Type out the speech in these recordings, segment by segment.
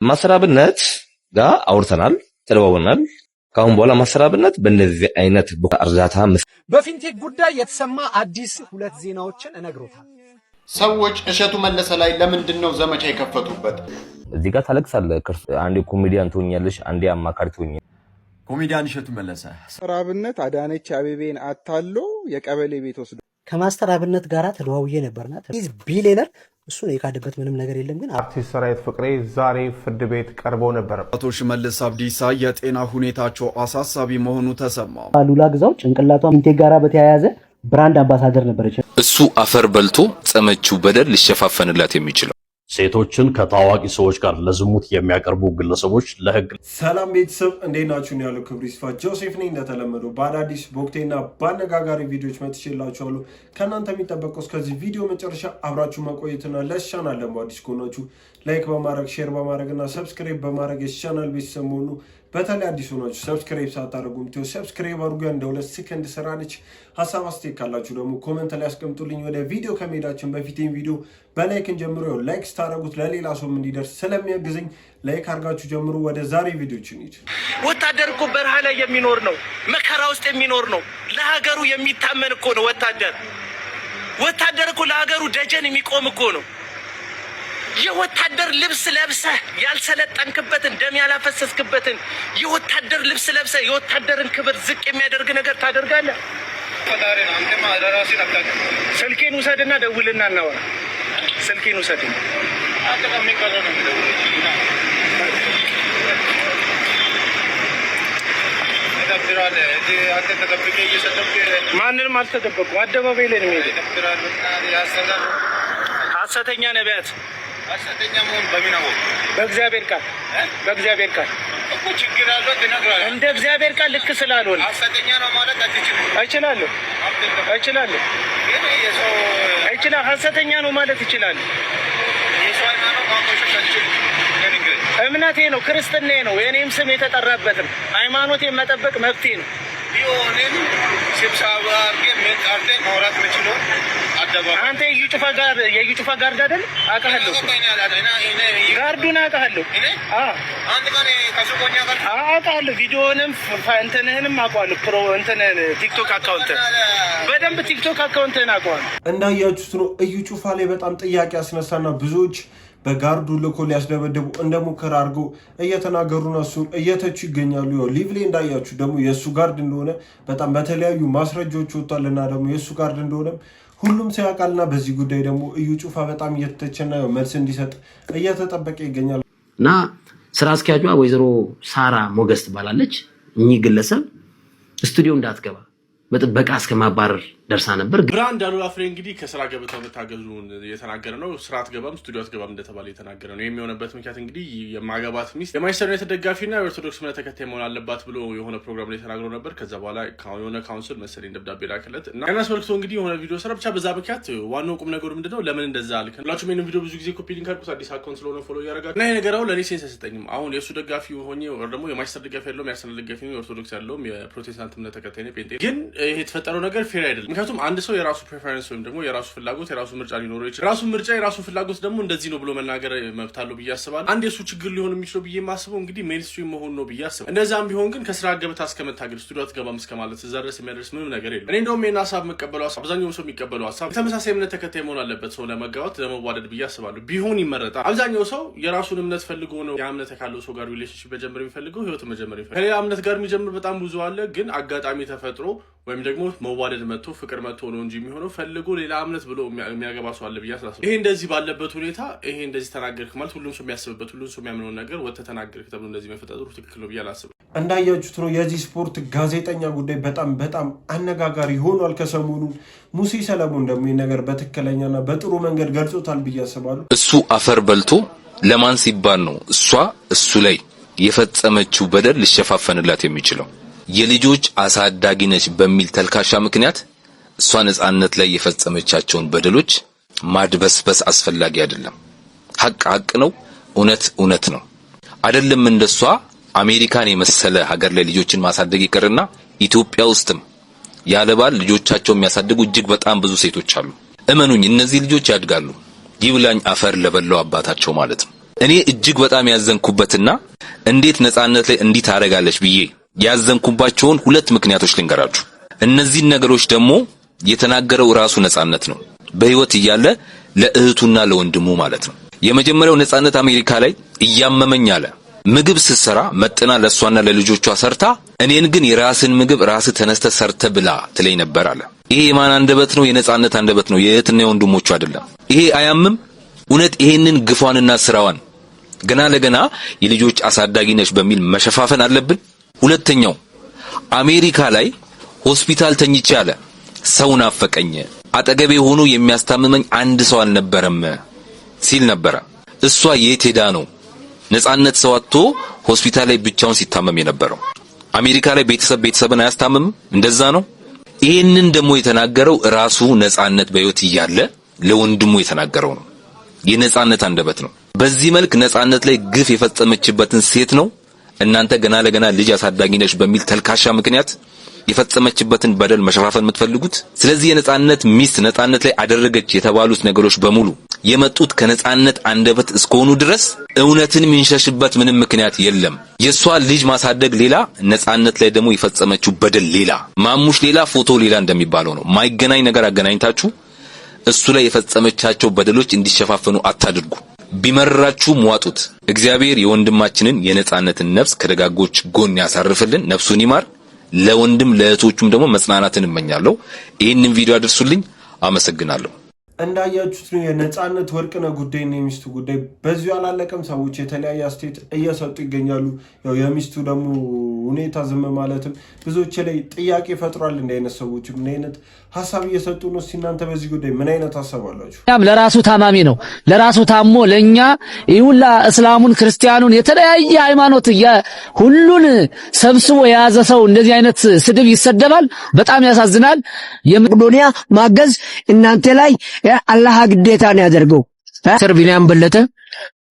ማሰራብነት ጋር አውርተናል ተደዋውለናል ካሁን በኋላ ማሰራብነት በእነዚህ አይነት እርዳታ በፊንቴክ ጉዳይ የተሰማ አዲስ ሁለት ዜናዎችን እነግሮታል። ሰዎች እሸቱ መለሰ ላይ ለምንድነው ዘመቻ የከፈቱበት? እዚህ ጋር ታለቅሳለህ። አንዴ ኮሜዲያን ትሆኛለሽ፣ አንዴ አማካሪ ትሆኛለሽ። ኮሜዲያን እሸቱ መለሰ ማስተራብነት አዳነች አቤቤን አታሎ የቀበሌ ቤት ወስዶ ከማስተራብነት ጋራ ተደዋውዬ ነበርና ቢሊየነር እሱ የካደበት ምንም ነገር የለም። ግን አርቲስት ሰራዊት ፍቅሬ ዛሬ ፍርድ ቤት ቀርቦ ነበር። አቶ ሽመልስ አብዲሳ የጤና ሁኔታቸው አሳሳቢ መሆኑ ተሰማ። ሉላ ግዛው ጭንቅላቷ ፊንቴክ ጋራ በተያያዘ ብራንድ አምባሳደር ነበረች። እሱ አፈር በልቶ ጸመችው በደል ሊሸፋፈንላት የሚችለው ሴቶችን ከታዋቂ ሰዎች ጋር ለዝሙት የሚያቀርቡ ግለሰቦች ለህግ። ሰላም ቤተሰብ እንዴት ናችሁ? ነው ያለው ክብሩ ይስፋ ጆሴፍ ነኝ። እንደተለመደው በአዳዲስ በወቅቴና በአነጋጋሪ ቪዲዮዎች መጥቼላችኋለሁ። ከእናንተ የሚጠበቀው እስከዚህ ቪዲዮ መጨረሻ አብራችሁ መቆየትና ለቻናል ደግሞ አዲስ ከሆናችሁ ላይክ በማድረግ ሼር በማድረግና ሰብስክራይብ በማድረግ የቻናል ቤተሰብ መሆኑ በተለይ አዲስ ሆናችሁ ሰብስክራይብ ሳታደርጉ ምትው ሰብስክራይብ አድርጉ። እንደ 2 ሰከንድ ስራ ነች። ሐሳብ አስተያየት ካላችሁ ደግሞ ኮሜንት ላይ አስቀምጡልኝ። ወደ ቪዲዮ ከመሄዳችን በፊት ይሄን ቪዲዮ በላይክ እንጀምሩ። ላይክ ስታደርጉት ለሌላ ሰው እንዲደርስ ስለሚያግዘኝ ላይክ አድርጋችሁ ጀምሩ። ወደ ዛሬ ቪዲዮችን እንሂድ። ወታደር እኮ በረሃ ላይ የሚኖር ነው፣ መከራ ውስጥ የሚኖር ነው። ለሀገሩ የሚታመን እኮ ነው ወታደር። ወታደር እኮ ለሀገሩ ደጀን የሚቆም እኮ ነው። የወታደር ልብስ ለብሰህ ያልሰለጠንክበትን ደም ያላፈሰስክበትን የወታደር ልብስ ለብሰህ የወታደርን ክብር ዝቅ የሚያደርግ ነገር ታደርጋለህ? ስልኬን ውሰድና ደውልና እናወራ። ስልኬን ውሰድና ማንንም አልተደበቁ አደባባይ ላይ ነው የሚሄደው። ሐሰተኛ ነቢያት ሐሰተኛ መሆን በሚናው በእግዚአብሔር ቃል በእግዚአብሔር ቃል እኮ ችግር አለው ተነግሯል። እንደ እግዚአብሔር ቃል ልክ ስላልሆነ ሐሰተኛ ነው ማለት አትችልም። እችላለሁ ግን የሰው አይችልም። ሐሰተኛ ነው ማለት ይችላል። የሰው ሃይማኖት ማቆሸሽ እምነቴ ነው፣ ክርስትናዬ ነው፣ የኔም ስም የተጠራበትም ሃይማኖቴን መጠበቅ መብቴ ነው። ቢሆንም ስብሰባ ግን ቃርቴ ማውራት ምችለው አንተ የዩጩፋ ጋርድ አይደል? አውቃለሁ። ጋርዱን አውቃለሁ። አንተ ጋር ከሱቆኛ ጋር አውቃለሁ። ቪዲዮንም እንትንህንም አውቃለሁ። እንትንህን ቲክቶክ አካውንት በደንብ ቲክቶክ አካውንትህን አውቃለሁ። እንዳያችሁት ነው ዩጩፋ ላይ በጣም ጥያቄ ያስነሳና ብዙዎች በጋርዱ ልኮ ሊያስደበደቡ እንደሞከረ አድርገው እየተናገሩና እሱን እየተቹ ይገኛሉ። ያው ሊቭ ላይ እንዳያችሁ ደግሞ የእሱ ጋርድ እንደሆነ በጣም በተለያዩ ማስረጃዎች ወጥቷልና ደግሞ የእሱ ጋርድ እንደሆነ ሁሉም ሰው ያውቃልና በዚህ ጉዳይ ደግሞ እዩ ጩፋ በጣም እየተተቸና መልስ እንዲሰጥ እየተጠበቀ ይገኛል። እና ስራ አስኪያጇ ወይዘሮ ሳራ ሞገስ ትባላለች። እኚህ ግለሰብ ስቱዲዮ እንዳትገባ በጥበቃ እስከ ማባረር ደርሳ ነበር። ብራንድ አሉላ ፍሬ እንግዲህ ከስራ ገበታው መታገዙን እየተናገረ ነው። ስራ አትገባም ስቱዲዮ አትገባም እንደተባለ እየተናገረ ነው። የሚሆነበት ምክንያት እንግዲህ የማገባት ሚስት የማንቸስተር ዩናይትድ ደጋፊና የኦርቶዶክስ እምነት ተከታይ መሆን አለባት ብሎ የሆነ ፕሮግራም ላይ ተናግሮ ነበር። ከዛ በኋላ የሆነ ካውንስል መሰለኝ ደብዳቤ ላከለት እና ከናስ መልክቶ እንግዲህ የሆነ ቪዲዮ ሰራ። ብቻ በዛ ምክንያት ዋናው ቁም ነገሩ ምንድነው ለምን እንደዛ አልከ ሁላችሁም ይሄን ቪዲዮ ብዙ ጊዜ ኮፒ ሊንክ አድርጉት። አዲስ አካውንት ስለሆነ ፎሎ ያደርጋል እና ይሄ ነገራው ለኔ ሴንስ አይሰጠኝም። አሁን የሱ ደጋፊ ሆኜ ወር ደግሞ የማንቸስተር ደጋፊ ያለውም የአርሰናል ደጋፊ ነው፣ የኦርቶዶክስ ያለውም የፕሮቴስታንት እምነት ተከታይ ነው ጴንጤ። ግን ይሄ የተፈጠረው ነገር ፌር አይደለም። ምክንያቱም አንድ ሰው የራሱ ፕሬፈረንስ ወይም ደግሞ የራሱ ፍላጎት የራሱ ምርጫ ሊኖረው ይችላል። የራሱ ምርጫ የራሱ ፍላጎት ደግሞ እንደዚህ ነው ብሎ መናገር መብት አለው ብዬ አስባለሁ። አንድ የሱ ችግር ሊሆን የሚችለው ብዬ የማስበው እንግዲህ ሜንስትሪም መሆን ነው ብዬ አስባለሁ። እንደዛም ቢሆን ግን ከስራ ገበታ እስከመታገል ስቱዲዮ አትገባም እስከማለት እዛ ድረስ የሚያደርስ ምንም ነገር የለም። እኔ እንደውም ይሄን ሀሳብ የምቀበለው ሀሳብ አብዛኛው ሰው የሚቀበለው ሀሳብ ተመሳሳይ እምነት ተከታይ መሆን አለበት ሰው ለመጋባት ለመዋደድ ብዬ አስባለሁ። ቢሆን ይመረጣል። አብዛኛው ሰው የራሱን እምነት ፈልጎ ነው ያ እምነት ካለው ሰው ጋር ሪሌሽንሺፕ መጀመር የሚፈልገው ህይወት መጀመር የሚፈልገው። ከሌላ እምነት ጋር የሚጀምር በጣም ብዙ አለ። ግን አጋጣሚ ተፈጥሮ ወይም ደግሞ መዋደድ መጥቶ ፍቅር መጥቶ ነው እንጂ የሚሆነው ፈልጎ ሌላ እምነት ብሎ የሚያገባ ሰው አለ ብዬ አስባለሁ። ይሄ እንደዚህ ባለበት ሁኔታ ይሄ እንደዚህ ተናገርክ ማለት ሁሉም ሰው የሚያስብበት ሁሉም ሰው የሚያምነውን ነገር ወጥተህ ተናገርክ ተብሎ እንደዚህ መፈጠሩ ትክክል ነው ብዬ አላስብም። እንዳያችሁት ነው የዚህ ስፖርት ጋዜጠኛ ጉዳይ በጣም አነጋጋሪ ሆኗል። ከሰሞኑን ሙሴ ሰለሞን ደግሞ ይሄ ነገር በትክክለኛና በጥሩ መንገድ ገልጾታል ብዬ አስባለሁ። እሱ አፈር በልቶ ለማን ሲባል ነው እሷ እሱ ላይ የፈጸመችው በደል ሊሸፋፈንላት የሚችለው? የልጆች አሳዳጊ ነች በሚል ተልካሻ ምክንያት እሷ ነጻነት ላይ የፈጸመቻቸውን በደሎች ማድበስበስ አስፈላጊ አይደለም። ሐቅ ነው፣ እውነት ነው። አይደለም እንደሷ አሜሪካን የመሰለ ሀገር ላይ ልጆችን ማሳደግ ይቀርና ኢትዮጵያ ውስጥም ያለባል ልጆቻቸው የሚያሳድጉ እጅግ በጣም ብዙ ሴቶች አሉ። እመኑኝ እነዚህ ልጆች ያድጋሉ። ይብላኝ አፈር ለበላው አባታቸው ማለት ነው። እኔ እጅግ በጣም ያዘንኩበትና እንዴት ነጻነት ላይ እንዲህ ታረጋለች ብዬ ያዘንኩባቸውን ሁለት ምክንያቶች ልንገራችሁ። እነዚህ ነገሮች ደግሞ የተናገረው ራሱ ነጻነት ነው፣ በህይወት እያለ ለእህቱና ለወንድሙ ማለት ነው። የመጀመሪያው ነጻነት አሜሪካ ላይ እያመመኝ አለ ምግብ ስትሰራ መጥና ለሷና ለልጆቿ ሰርታ እኔን ግን የራስን ምግብ ራስ ተነስተ ሰርተ ብላ ትለኝ ነበር አለ። ይሄ የማን አንደበት ነው? የነጻነት አንደበት ነው፣ የእህትና የወንድሞቹ አይደለም። ይሄ አያምም? እውነት ይሄንን ግፏንና ስራዋን ገና ለገና የልጆች አሳዳጊ ነሽ በሚል መሸፋፈን አለብን? ሁለተኛው አሜሪካ ላይ ሆስፒታል ተኝቼ አለ ሰው ናፈቀኝ፣ አጠገቤ ሆኖ የሚያስታምመኝ አንድ ሰው አልነበረም ሲል ነበር። እሷ የት ሄዳ ነው ነጻነት ሰው አጥቶ ሆስፒታል ላይ ብቻውን ሲታመም የነበረው? አሜሪካ ላይ ቤተሰብን አያስታምም? እንደዛ ነው። ይሄንን ደግሞ የተናገረው ራሱ ነጻነት በህይወት እያለ ለወንድሙ የተናገረው ነው። የነጻነት አንደበት ነው። በዚህ መልክ ነጻነት ላይ ግፍ የፈጸመችበትን ሴት ነው እናንተ ገና ለገና ልጅ አሳዳጊ ነሽ በሚል ተልካሻ ምክንያት የፈጸመችበትን በደል መሸፋፈን የምትፈልጉት። ስለዚህ የነጻነት ሚስት ነጻነት ላይ አደረገች የተባሉት ነገሮች በሙሉ የመጡት ከነጻነት አንደበት እስከሆኑ ድረስ እውነትን የሚንሸሽበት ምንም ምክንያት የለም። የሷ ልጅ ማሳደግ ሌላ፣ ነጻነት ላይ ደግሞ የፈጸመችው በደል ሌላ፣ ማሙሽ ሌላ፣ ፎቶ ሌላ እንደሚባለው ነው። ማይገናኝ ነገር አገናኝታችሁ እሱ ላይ የፈጸመቻቸው በደሎች እንዲሸፋፈኑ አታድርጉ። ቢመራችሁ ሟጡት። እግዚአብሔር የወንድማችንን የነጻነትን ነፍስ ከደጋጎች ጎን ያሳርፍልን፣ ነፍሱን ይማር። ለወንድም ለእህቶቹም ደግሞ መጽናናትን እመኛለሁ። ይህንን ቪዲዮ አድርሱልኝ። አመሰግናለሁ። እንዳያችሁት ነው የነጻነት ወርቅነህ ጉዳይና የሚስቱ ጉዳይ በዚሁ አላለቀም። ሰዎች የተለያየ አስተያየት እየሰጡ ይገኛሉ። ያው የሚስቱ ደግሞ ሁኔታ ዝም ማለትም ብዙዎች ላይ ጥያቄ ፈጥሯል። እንደ አይነት ሰዎች ምን አይነት ሀሳብ እየሰጡ ነው? እናንተ በዚህ ጉዳይ ምን አይነት ሀሳብ አላችሁ? ለራሱ ታማሚ ነው። ለራሱ ታሞ ለኛ ይሁላ እስላሙን ክርስቲያኑን የተለያየ ሃይማኖት ሁሉን ሰብስቦ የያዘ ሰው እንደዚህ አይነት ስድብ ይሰደባል። በጣም ያሳዝናል። የመቄዶንያ ማገዝ እናንተ ላይ አላህ ግዴታ ነው ያደርገው። ቢንያም በለጠ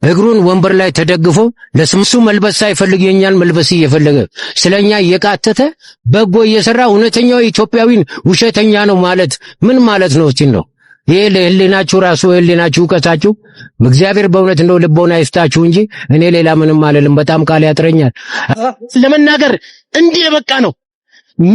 እግሩን ወንበር ላይ ተደግፎ ለስምሱ መልበስ ሳይፈልግ የኛን መልበስ እየፈለገ ስለኛ እየቃተተ በጎ እየሰራ እውነተኛው ኢትዮጵያዊን ውሸተኛ ነው ማለት ምን ማለት ነው? እስቲ ነው ይሄ ለህሊናችሁ ራሱ ህሊናችሁ ከታችሁ እግዚአብሔር በእውነት ነው ልቦና ይስጣችሁ እንጂ እኔ ሌላ ምንም አልልም። በጣም ቃል ያጥረኛል ለመናገር እንዲህ የበቃ ነው።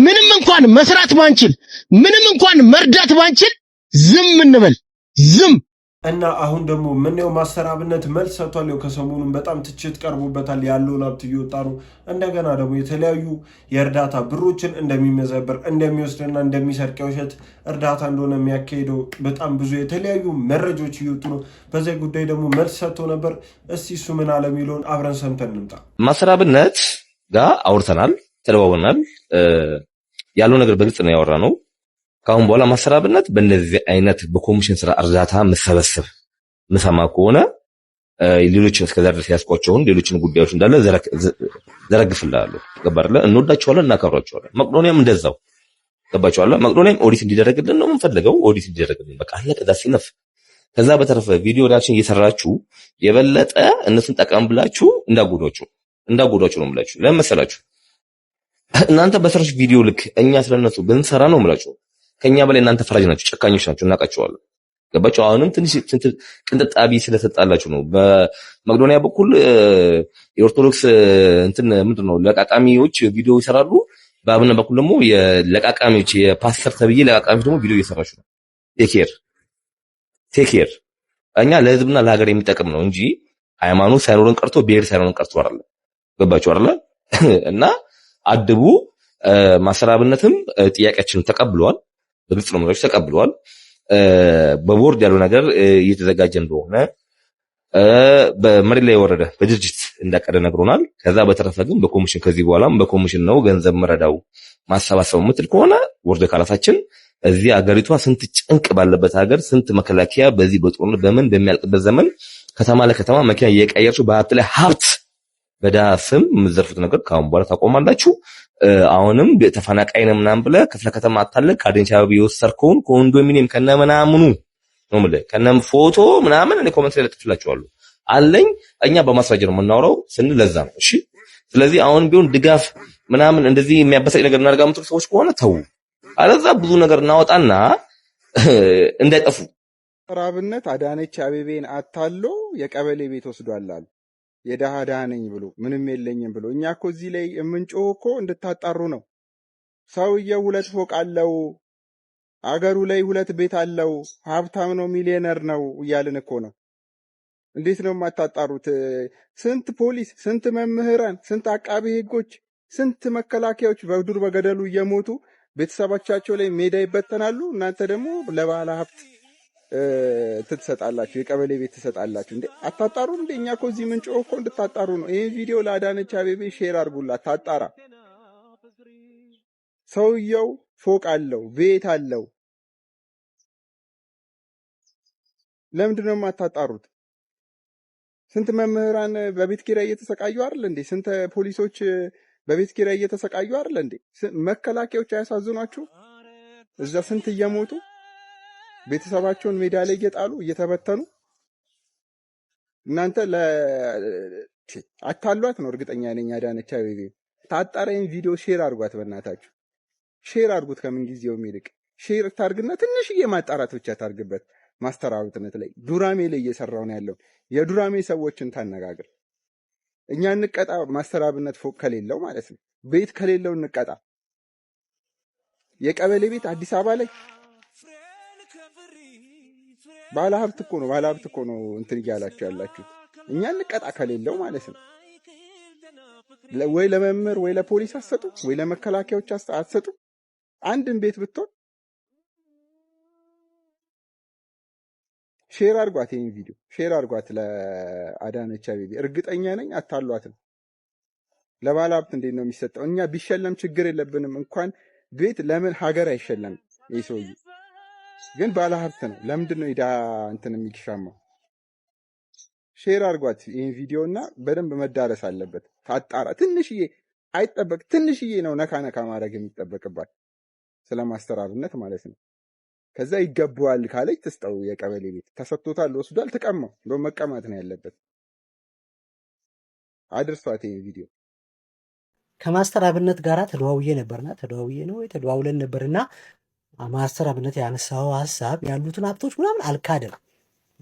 ምንም እንኳን መስራት ባንችል፣ ምንም እንኳን መርዳት ባንችል ዝም እንበል ዝም። እና አሁን ደግሞ ምንየው ማሰራብነት መልስ ሰጥቷል። ከሰሞኑን በጣም ትችት ቀርቦበታል። ያለውን ሀብት እየወጣ ነው። እንደገና ደግሞ የተለያዩ የእርዳታ ብሮችን እንደሚመዘበር እንደሚወስድና እንደሚሰርቅ ውሸት እርዳታ እንደሆነ የሚያካሄደው በጣም ብዙ የተለያዩ መረጃዎች እየወጡ ነው። በዚህ ጉዳይ ደግሞ መልስ ሰጥቶ ነበር። እስቲ እሱ ምን አለ የሚለውን አብረን ሰምተን እንምጣ። ማሰራብነት ጋር አውርተናል፣ ተደዋውለናል። ያለው ነገር በግልጽ ነው ያወራነው። ካሁን በኋላ ማሰራብነት በእንደዚህ አይነት በኮሚሽን ስራ እርዳታ መሰበሰብ መሰማ ከሆነ ሌሎችን እስከዛ ድረስ ያስቆጨውን ሌሎችን ጉዳዮች እንዳለ ዘረግፍልሃለሁ። ገባርለ እንወዳቸዋለን፣ እናከብራቸዋለን። መቄዶንያም እንደዛው ገባቸዋለሁ። መቄዶንያም ኦዲት እንዲደረግልን ነው የምንፈልገው። ኦዲት እንዲደረግልን በቃ አለ። ከዛ ሲነፍ ከዛ በተረፈ ቪዲዮ ሪአክሽን እየሰራችሁ የበለጠ እነሱን ጠቀም ብላችሁ እንዳጎዷቸው ነው የምላችሁ። ለምን መሰላችሁ? እናንተ በሰራች ቪዲዮ ልክ እኛ ስለነሱ ብንሰራ ነው የምላችሁ። ከኛ በላይ እናንተ ፈራጅ ናችሁ፣ ጨካኞች ናችሁ፣ እናውቃችኋለን። ገባችሁ? አሁንም ትንሽ ቅንጥጣቢ ስለተጣላችሁ ነው። በመቄዶንያ በኩል የኦርቶዶክስ ምንድነው ለቃቃሚዎች ቪዲዮ ይሰራሉ። በአብነ በኩል ደግሞ የለቃቃሚዎች የፓስተር ተብዬ ለቃቃሚዎች ደግሞ ቪዲዮ እየሰራችሁ ነው። ቴክ ኬር። እኛ ለህዝብና ለሀገር የሚጠቅም ነው እንጂ ሃይማኖት ሳይኖርን ቀርቶ ብሔር ሳይኖርን ቀርቶ አይደለም። ገባችሁ አይደለ? እና አድቡ። ማሰራብነትም ጥያቄያችንን ተቀብሏል። በግልጽ ነው ማለት ተቀብሏል። በቦርድ ያለው ነገር እየተዘጋጀ እንደሆነ በመሬት ላይ የወረደ በድርጅት እንዳቀደ ነግሮናል። ከዛ በተረፈ ግን በኮሚሽን ከዚህ በኋላም በኮሚሽን ነው ገንዘብ መረዳው ማሰባሰብ የምትል ከሆነ ወርደ ካላታችን እዚህ አገሪቷ ስንት ጭንቅ ባለበት ሀገር ስንት መከላከያ በዚህ በጦርነት በምን በሚያልቅበት ዘመን ከተማ ለከተማ መኪና እየቀየራችሁ በሀብት ላይ ሀብት በድሃ ስም የምትዘርፉት ነገር ካሁን በኋላ ታቆማላችሁ። አሁንም ተፈናቃይ ነው ምናምን ብለህ ክፍለ ከተማ አታለህ ከአዲስ አበባ የወሰድከውን ኮንዶሚኒየም ከነምናምኑ ነው ማለት ከነም ፎቶ ምናምን እኔ ኮሜንት ላይ ለጥፍላችኋለሁ አለኝ። እኛ በማስረጃ ነው የምናወራው ስንል ለዛ ነው። እሺ፣ ስለዚህ አሁን ቢሆን ድጋፍ ምናምን እንደዚህ የሚያበሳጭ ነገር እናደርጋ የምትሉ ሰዎች ከሆነ ተው፣ አለዛ ብዙ ነገር እናወጣና እንዳይጠፉ። ራብነት አዳነች አቤቤን አታሎ የቀበሌ ቤት ወስዷል አሉ። የደሃ ደሃ ነኝ ብሎ ምንም የለኝም ብሎ። እኛ እኮ እዚህ ላይ የምንጮህ እኮ እንድታጣሩ ነው። ሰውየው 2 ፎቅ አለው፣ አገሩ ላይ 2 ቤት አለው፣ ሀብታም ነው፣ ሚሊዮነር ነው እያልን እኮ ነው። እንዴት ነው የማታጣሩት? ስንት ፖሊስ፣ ስንት መምህራን፣ ስንት አቃቢ ህጎች፣ ስንት መከላከያዎች በዱር በገደሉ እየሞቱ ቤተሰቦቻቸው ላይ ሜዳ ይበተናሉ። እናንተ ደግሞ ለባለ ሀብት ትሰጣላችሁ፣ የቀበሌ ቤት ትሰጣላችሁ። እንዴ አታጣሩ እንዴ? እኛ እኮ እዚህ ምንጮህ እኮ እንድታጣሩ ነው። ይሄን ቪዲዮ ለአዳነች አቤቤ ሼር አድርጉላት፣ ታጣራ። ሰውየው ፎቅ አለው፣ ቤት አለው። ለምንድን ነው የማታጣሩት? ስንት መምህራን በቤት ኪራይ እየተሰቃዩ አይደል እንዴ? ስንት ፖሊሶች በቤት ኪራይ እየተሰቃዩ አይደል እንዴ? መከላከያዎች አያሳዝኗችሁ? እዛ ስንት እየሞቱ ቤተሰባቸውን ሜዳ ላይ እየጣሉ እየተበተኑ፣ እናንተ አታሏት ነው። እርግጠኛ ነኝ አዳነች አቤቤ ታጣራይን ቪዲዮ ሼር አድርጓት፣ በእናታችሁ ሼር አድርጉት። ከምን ጊዜው የሚልቅ ሼር ታርግና ትንሽዬ ማጣራት ብቻ ታርግበት። ማስተር አውትነት ላይ ዱራሜ ላይ እየሰራው ነው ያለው። የዱራሜ ሰዎችን ታነጋግር። እኛ እንቀጣ፣ ማስተር አብነት ፎቅ ከሌለው ማለት ነው፣ ቤት ከሌለው እንቀጣ። የቀበሌ ቤት አዲስ አበባ ላይ ባለሀብት እኮ ነው እንትን እያላችሁ ያላችሁት። እኛ እንቀጣ ከሌለው ማለት ነው። ወይ ለመምህር ወይ ለፖሊስ አትሰጡ፣ ወይ ለመከላከያዎች አትሰጡ። አንድን ቤት ብትሆን ሼር አድርጓት፣ ይሄን ቪዲዮ ሼር አድርጓት ለአዳነች አቤቤ። እርግጠኛ ነኝ አታሏትም። ለባለሀብት እንዴት ነው የሚሰጠው? እኛ ቢሸለም ችግር የለብንም። እንኳን ቤት ለምን ሀገር አይሸለም? ይህ ሰውዬ ግን ባለሀብት ነው። ለምንድን ነው ሄዳ እንትን የሚሻማው? ሼር አድርጓት ይሄን ቪዲዮ እና በደንብ መዳረስ አለበት። ታጣራ። ትንሽዬ አይጠበቅ፣ ትንሽዬ ነው ነካ ነካ ማድረግ የሚጠበቅባት ስለማስተራርነት ማለት ነው። ከዛ ይገባዋል ካለች ትስጠው። የቀበሌ ቤት ተሰጥቶታል፣ ወስዷል፣ ተቀማው። እንደው መቀማት ነው ያለበት። አድርሷት ይሄን ቪዲዮ። ከማስተር አብነት ጋራ ተደዋውለን ነበርና ማስተር አብነት ያነሳው ሀሳብ ያሉትን ሀብቶች ምናምን አልካደም።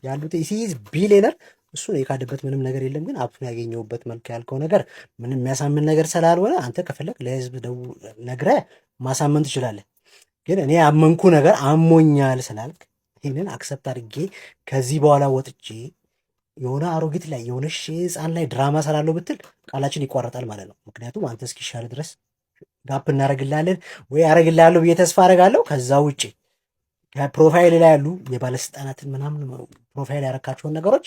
ያሉት ሲዝ ቢሊየነር እሱ ነው የካደበት ምንም ነገር የለም። ግን ሀብቱን ያገኘውበት መልክ ያልከው ነገር ምንም የሚያሳምን ነገር ስላልሆነ አንተ ከፈለግ ለህዝብ ነግረህ ማሳመን ትችላለህ። ግን እኔ ያመንኩ ነገር አሞኛል ስላልክ ይህንን አክሰፕት አድርጌ ከዚህ በኋላ ወጥቼ የሆነ አሮጊት ላይ የሆነ ህፃን ላይ ድራማ ሰራለሁ ብትል ቃላችን ይቋረጣል ማለት ነው። ምክንያቱም አንተ እስኪሻል ድረስ ጋፕ እናደርግላለን ወይ አደርግልሃለሁ ብዬ ተስፋ አደርጋለሁ። ከዛ ውጭ ከፕሮፋይል ላይ ያሉ የባለስልጣናትን ምናምን ፕሮፋይል ያረካቸውን ነገሮች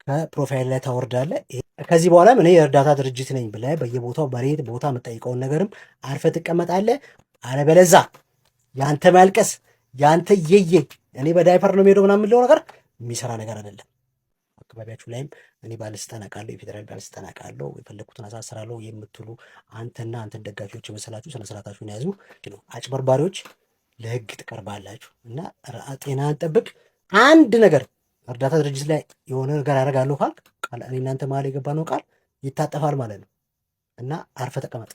ከፕሮፋይል ላይ ታወርዳለህ። ከዚህ በኋላም እኔ የእርዳታ ድርጅት ነኝ ብለህ በየቦታው በሬት ቦታ የምጠይቀውን ነገርም አርፈህ ትቀመጣለህ። አለበለዛ ያንተ ማልቀስ ያንተ የየ እኔ በዳይፐር ነው የምሄደው ምናምን የምለው ነገር የሚሰራ ነገር አይደለም። አካባቢያችሁ ላይም እኔ ባለስልጣን አውቃለሁ፣ የፌዴራል ባለስልጣን አውቃለሁ፣ የፈለኩትን አሳስራለሁ የምትሉ አንተና አንተን ደጋፊዎች የመሰላችሁ ስነ ስርዓታችሁን ያዙ። አጭበርባሪዎች ለህግ ትቀርባላችሁ እና ጤናን ጠብቅ። አንድ ነገር እርዳታ ድርጅት ላይ የሆነ ነገር ያደርጋለሁ ካልክ እኔ እናንተ መሀል የገባ ነው ቃል ይታጠፋል ማለት ነው እና አርፈ ተቀመጥ።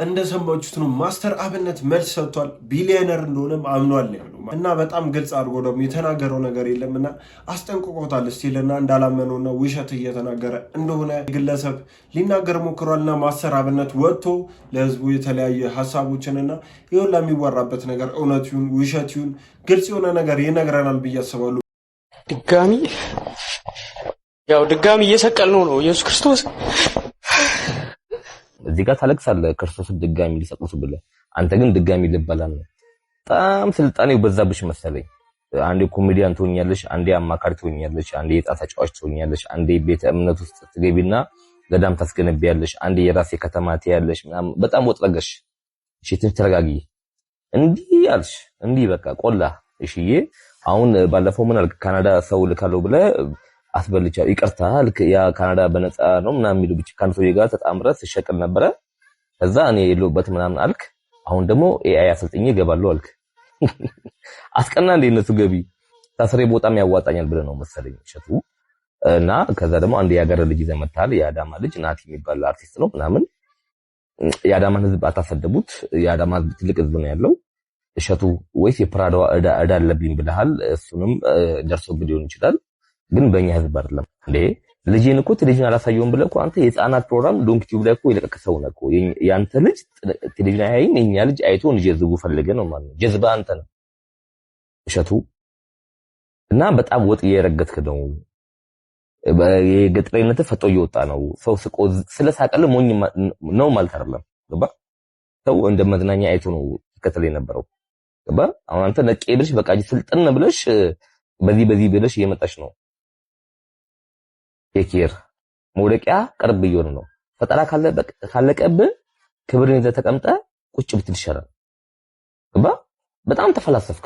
እንደሰማችሁት ነው። ማስተር አብነት መልስ ሰጥቷል። ቢሊዮነር እንደሆነም አምኗል ያለው እና በጣም ግልጽ አድርጎ ደግሞ የተናገረው ነገር የለምና አስጠንቅቆታል። ስቲልና እንዳላመነውና ውሸት እየተናገረ እንደሆነ ግለሰብ ሊናገር ሞክሯልና ማስተር አብነት ወጥቶ ለህዝቡ የተለያየ ሀሳቦችንና ይሁን ለሚወራበት ነገር እውነት ይሁን ውሸት ይሁን ግልጽ የሆነ ነገር ይነግረናል ብዬ አስባለሁ። ድጋሚ እየሰቀልነው ነው ኢየሱስ ክርስቶስ። እዚህ ጋር ታለቅሳለህ ክርስቶስን ድጋሚ ሊሰቅሉት ብለህ፣ አንተ ግን ድጋሚ ልበላል ነው። በጣም ስልጣኔው በዛብሽ መሰለኝ። አንዴ ኮሜዲያን ትሆኛለሽ፣ አንዴ አማካሪ ትሆኛለሽ፣ አንዴ የዕጣ ተጫዋች ትሆኛለሽ፣ አንዴ ቤተ እምነት ውስጥ ትገቢና ገዳም ታስገነቢያለሽ፣ አንዴ የራሴ ከተማ ትያለሽ ምናምን። በጣም ወጥረገሽ። እሺ ትንሽ ተረጋጊ። እንዲህ ያልሽ እንዲህ በቃ ቆላ። እሺዬ አሁን ባለፈው ምን አልክ? ካናዳ ሰው ልካለው ብለህ አስበልቻው ይቅርታ ልክ ያ ካናዳ በነፃ ነው ምናምን የሚሉ ብቻ ካን ሰው ጋር ተጣምረህ ሲሸቀል ነበረ። ከዛ እኔ የለውበት ምናምን አልክ። አሁን ደግሞ ኤአይ አሰልጥኜ እገባለሁ አልክ። አስቀና እንደ እነሱ ገቢ ታስሬ በጣም ያዋጣኛል ብለህ ነው መሰለኝ እሸቱ። እና ከዛ ደግሞ አንድ ያገረ ልጅ ይዘህ መጥተሃል። የአዳማ ልጅ ናቲ የሚባል አርቲስት ነው ምናምን። የአዳማን ህዝብ አታሰደቡት። የአዳማ ህዝብ ትልቅ ህዝብ ነው ያለው። እሸቱ ወይስ የፕራዳዋ ዕዳ አለብኝ ብለሃል። እሱንም ደርሶብህ ሊሆን ይችላል። ግን በእኛ ህዝብ አይደለም እንዴ ልጅን እኮ ቴሌቪዥን አላሳየውም ብለህ እኮ አንተ የህፃናት ፕሮግራም ዶንክ ቲዩብ ላይ እኮ የለቀቀሰው ነው እኮ ያንተ ልጅ ቴሌቪዥን አይን የኛ ልጅ አይቶ እንጀዝቡ ፈልገ ነው ማለት ነው ጀዝባ አንተ ነው እሸቱ እና በጣም ወጥ እየረገጥክ ነው የገጥሬነት ፈጦ እየወጣ ነው ሰው ስቆ ስለሳቀለ ሞኝ ነው ማለት አይደለም ገባ ሰው እንደ መዝናኛ አይቶ ነው ተከተለ የነበረው ገባ አሁን አንተ ነቄ ብለሽ በቃ ስልጥን ብለሽ በዚህ ብለሽ እየመጣሽ ነው የኪር መውደቂያ ቅርብ ይሆን ነው ፈጠራ ካለቀብ ክብርን ይዘህ ተቀምጠ ቁጭ ብትል ይሻላል ገባ በጣም ተፈላሰፍክ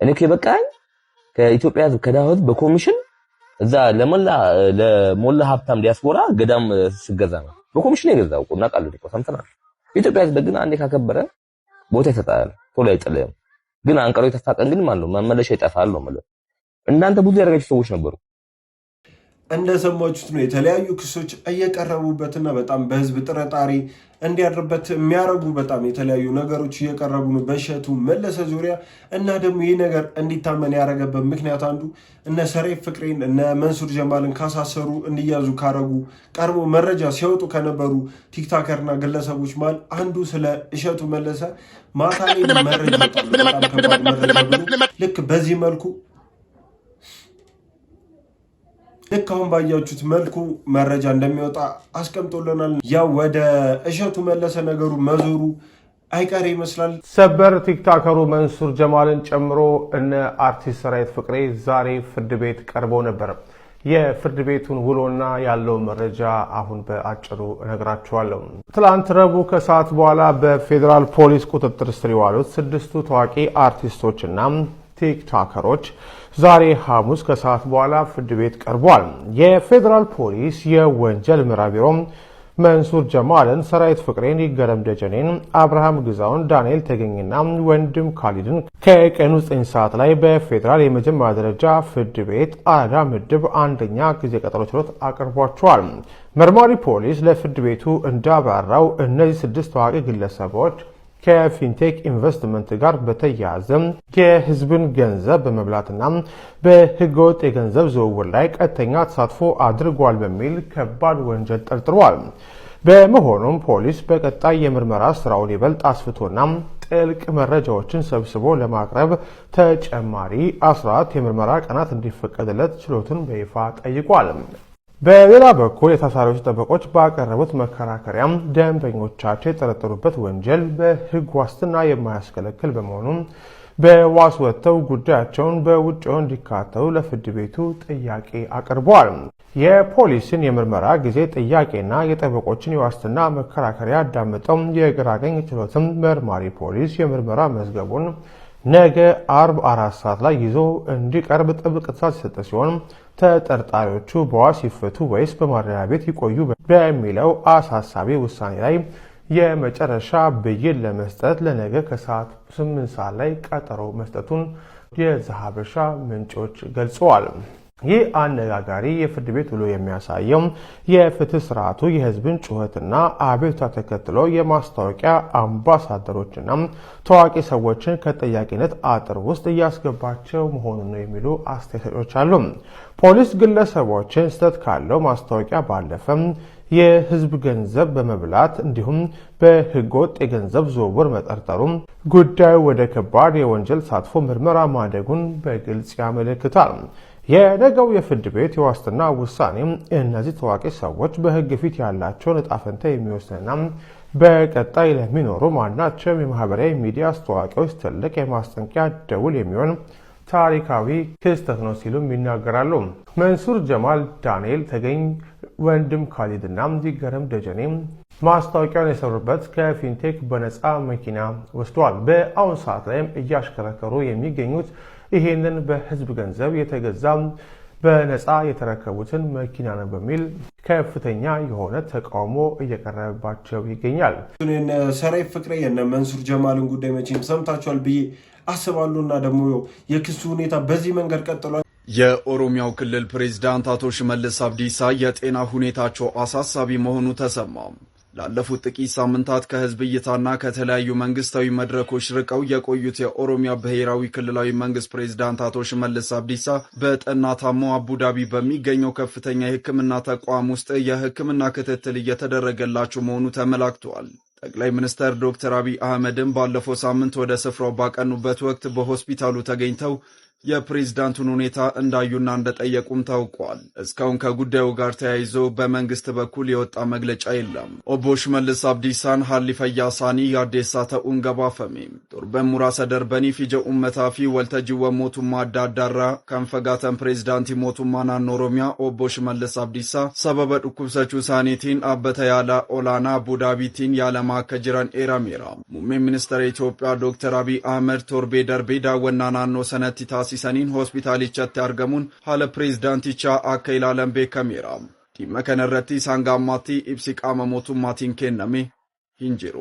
እኔ ከበቃኝ ከኢትዮጵያ ህዝብ ከዳህት በኮሚሽን እዛ ለሞላ ሀብታም ዲያስፖራ ገዳም ስገዛ ነው በኮሚሽን የገዛው ቁና ቃል ነው ሰምተናል ኢትዮጵያ ህዝብ ግን አንዴ ካከበረ ቦታ ይሰጣል ቶሎ አይጥልም ግን አንቀሮ የተፋቀን ግን ማለት ነው መመለሻ ይጠፋል ነው ማለት እናንተ ብዙ ያረጋችሁ ሰዎች ነበሩ እንደሰማችሁት ነው የተለያዩ ክሶች እየቀረቡበትና በጣም በህዝብ ጥርጣሬ እንዲያድርበት የሚያረጉ በጣም የተለያዩ ነገሮች እየቀረቡ ነው በእሸቱ መለሰ ዙሪያ እና ደግሞ ይህ ነገር እንዲታመን ያረገበት ምክንያት አንዱ እነ ሰሬፍ ፍቅሬን እነ መንሱር ጀማልን ካሳሰሩ እንዲያዙ ካረጉ ቀርቦ መረጃ ሲያወጡ ከነበሩ ቲክቶከርና ግለሰቦች ማለት አንዱ ስለ እሸቱ መለሰ ማታ ላይ መረጃ ልክ በዚህ መልኩ ልክ አሁን ባያችሁት መልኩ መረጃ እንደሚወጣ አስቀምጦልናል ያው ወደ እሸቱ መለሰ ነገሩ መዞሩ አይቀር ይመስላል ሰበር ቲክቶከሩ መንሱር ጀማልን ጨምሮ እነ አርቲስት ሰራዊት ፍቅሬ ዛሬ ፍርድ ቤት ቀርበው ነበር የፍርድ ቤቱን ውሎና ያለው መረጃ አሁን በአጭሩ እነግራችኋለሁ ትላንት ረቡዕ ከሰዓት በኋላ በፌደራል ፖሊስ ቁጥጥር ስር የዋሉት 6 ታዋቂ አርቲስቶችና ቲክቶከሮች ዛሬ ሐሙስ ከሰዓት በኋላ ፍርድ ቤት ቀርበዋል የፌደራል ፖሊስ የወንጀል ምርመራ ቢሮ መንሱር ጀማልን ሰራዊት ፍቅሬን ይገረም ደጀኔን አብርሃም ግዛውን ዳንኤል ተገኝና ወንድም ካሊድን ከቀኑ 9 ሰዓት ላይ በፌደራል የመጀመሪያ ደረጃ ፍርድ ቤት አራዳ ምድብ አንደኛ ጊዜ ቀጠሮ ችሎት አቅርቧቸዋል መርማሪ ፖሊስ ለፍርድ ቤቱ እንዳብራራው እነዚህ 6 ታዋቂ ግለሰቦች ከፊንቴክ ኢንቨስትመንት ጋር በተያያዘ የህዝብን ገንዘብ በመብላትና በህገወጥ የገንዘብ ዝውውር ላይ ቀጥተኛ ተሳትፎ አድርጓል በሚል ከባድ ወንጀል ጠርጥሯል በመሆኑም ፖሊስ በቀጣይ የምርመራ ስራውን ይበልጥ አስፍቶና ጥልቅ መረጃዎችን ሰብስቦ ለማቅረብ ተጨማሪ 14 የምርመራ ቀናት እንዲፈቀድለት ችሎቱን በይፋ ጠይቋል በሌላ በኩል የታሳሪዎች ጠበቆች ባቀረቡት መከራከሪያም ደንበኞቻቸው የጠረጠሩበት ወንጀል በህግ ዋስትና የማያስከለክል በመሆኑ በዋስ ወጥተው ጉዳያቸውን በውጭ እንዲካተሉ ለፍርድ ቤቱ ጥያቄ አቅርበዋል የፖሊስን የምርመራ ጊዜ ጥያቄና የጠበቆችን የዋስትና መከራከሪያ አዳምጠው የግራ ቀኝ ችሎትም መርማሪ ፖሊስ የምርመራ መዝገቡን ነገ አርብ 4 ሰዓት ላይ ይዞ እንዲቀርብ ጥብቅ ትዕዛዝ የሰጠ ሲሆን ተጠርጣሪዎቹ በዋስ ይፈቱ ወይስ በማረሚያ ቤት ይቆዩ በሚለው አሳሳቢ ውሳኔ ላይ የመጨረሻ ብይን ለመስጠት ለነገ ከሰዓት 8 ሰዓት ላይ ቀጠሮ መስጠቱን የዘሐበሻ ምንጮች ገልጸዋል ይህ አነጋጋሪ የፍርድ ቤት ውሎ የሚያሳየው የፍትህ ስርዓቱ የህዝብን ጩኸትና አቤቱታ ተከትሎ የማስታወቂያ አምባሳደሮችና ታዋቂ ሰዎችን ከተጠያቂነት አጥር ውስጥ እያስገባቸው መሆኑን ነው የሚሉ አስተያየቶች አሉ ፖሊስ ግለሰቦችን ስህተት ካለው ማስታወቂያ ባለፈ የህዝብ ገንዘብ በመብላት እንዲሁም በህገወጥ የገንዘብ ዝውውር መጠርጠሩ ጉዳዩ ወደ ከባድ የወንጀል ተሳትፎ ምርመራ ማደጉን በግልጽ ያመለክታል የነገው የፍርድ ቤት የዋስትና ውሳኔ እነዚህ ታዋቂ ሰዎች በህግ ፊት ያላቸውን ዕጣ ፈንታ የሚወስንና በቀጣይ ለሚኖሩ ማናቸውም የማህበራዊ ሚዲያ አስተዋቂዎች ትልቅ የማስጠንቀቂያ ደውል የሚሆን ታሪካዊ ክስተት ነው ሲሉም ይናገራሉ መንሱር ጀማል ዳንኤል ተገኝ ወንድም ካሊድና ይገረም ደጀኔ ማስታወቂያውን የሰሩበት ከፊንቴክ በነፃ መኪና ወስደዋል በአሁን ሰዓት ላይም እያሽከረከሩ የሚገኙት ይሄንን በህዝብ ገንዘብ የተገዛ በነፃ የተረከቡትን መኪና ነው በሚል ከፍተኛ የሆነ ተቃውሞ እየቀረበባቸው ይገኛል ሰራዊት ፍቅሬ የነ መንሱር ጀማልን ጉዳይ መቼም ሰምታችኋል ብዬ አስባለሁና ደግሞ የክሱ ሁኔታ በዚህ መንገድ ቀጥሏል የኦሮሚያው ክልል ፕሬዝዳንት አቶ ሽመልስ አብዲሳ የጤና ሁኔታቸው አሳሳቢ መሆኑ ተሰማ ላለፉት ጥቂት ሳምንታት ከህዝብ እይታና ከተለያዩ መንግስታዊ መድረኮች ርቀው የቆዩት የኦሮሚያ ብሔራዊ ክልላዊ መንግስት ፕሬዝዳንት አቶ ሽመልስ አብዲሳ በጠና ታመው አቡዳቢ በሚገኘው ከፍተኛ የሕክምና ተቋም ውስጥ የሕክምና ክትትል እየተደረገላቸው መሆኑ ተመላክቷል። ጠቅላይ ሚኒስትር ዶክተር አብይ አህመድም ባለፈው ሳምንት ወደ ስፍራው ባቀኑበት ወቅት በሆስፒታሉ ተገኝተው የፕሬዝዳንቱን ሁኔታ እንዳዩና እንደጠየቁም ታውቋል። እስካሁን ከጉዳዩ ጋር ተያይዞ በመንግስት በኩል የወጣ መግለጫ የለም። ኦቦ ሽመልስ አብዲሳን ሀሊ ፈያሳኒ ያዴሳ ተኡን ገባፈሜ ጦርበን ሙራሰ ደርበኒ ፊጀ ኡመታፊ ወልተጅወ ሞቱማ አዳዳራ ከንፈጋተን ፕሬዝዳንቲ ሞቱማ ናን ኦሮሚያ ኦቦ ሽመልስ አብዲሳ ሰበበ ዱኩብሰቹ ሳኒቲን አበተ ያላ ኦላና አቡዳቢቲን ያለማ ከጅራን ኤራሜራ ሙሜ ሚኒስትር ኢትዮጵያ ዶክተር አብይ አህመድ ቶርቤ ደርቤ ዳወና ናኖ ሰነቲ ታሲሰኒን ሆስፒታሊቻት ያርገሙን ሀለ ፕሬዝዳንቲቻ አከይላለም ቤከሜራ ዲመከነረቲ ሳንጋማቲ ኢብሲ ቃመ ሞቱማቲን ኬነሜ ሂንጅሩ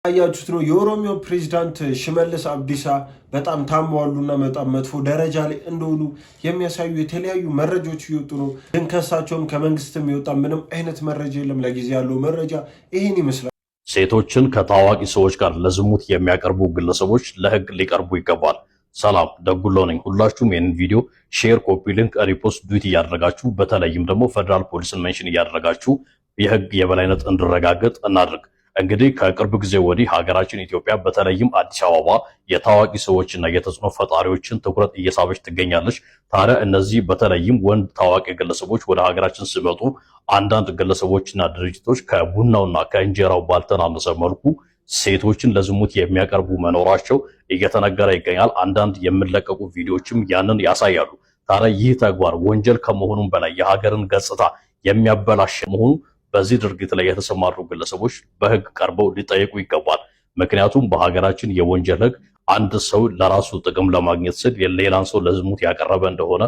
ያያችሁት ነው። የኦሮሚያው ፕሬዝዳንት ሽመልስ አብዲሳ በጣም ታመዋሉና በጣም መጥፎ ደረጃ ላይ እንደሆኑ የሚያሳዩ የተለያዩ መረጃዎች እየወጡ ነው። ግን ከሳቸውም ከመንግስትም የወጣ ምንም አይነት መረጃ የለም። ለጊዜ ያለው መረጃ ይሄን ይመስላል። ሴቶችን ከታዋቂ ሰዎች ጋር ለዝሙት የሚያቀርቡ ግለሰቦች ለህግ ሊቀርቡ ይገባል። ሰላም ደጉሎ ነኝ። ሁላችሁም ይህንን ቪዲዮ ሼር፣ ኮፒ ሊንክ፣ ሪፖስት፣ ዱት እያደረጋችሁ በተለይም ደግሞ ፌደራል ፖሊስን ሜንሽን እያደረጋችሁ የህግ የበላይነት እንዲረጋገጥ እናድርግ። እንግዲህ ከቅርብ ጊዜ ወዲህ ሀገራችን ኢትዮጵያ በተለይም አዲስ አበባ የታዋቂ ሰዎችና የተጽዕኖ ፈጣሪዎችን ትኩረት እየሳበች ትገኛለች። ታዲያ እነዚህ በተለይም ወንድ ታዋቂ ግለሰቦች ወደ ሀገራችን ሲመጡ አንዳንድ ግለሰቦችና ድርጅቶች ከቡናውና ከእንጀራው ባልተናነሰ መልኩ ሴቶችን ለዝሙት የሚያቀርቡ መኖራቸው እየተነገረ ይገኛል። አንዳንድ የሚለቀቁ ቪዲዮዎችም ያንን ያሳያሉ። ታዲያ ይህ ተግባር ወንጀል ከመሆኑም በላይ የሀገርን ገጽታ የሚያበላሽ መሆኑ በዚህ ድርጊት ላይ የተሰማሩ ግለሰቦች በህግ ቀርበው ሊጠየቁ ይገባል። ምክንያቱም በሀገራችን የወንጀል ህግ አንድ ሰው ለራሱ ጥቅም ለማግኘት ሲል ሌላን ሰው ለዝሙት ያቀረበ እንደሆነ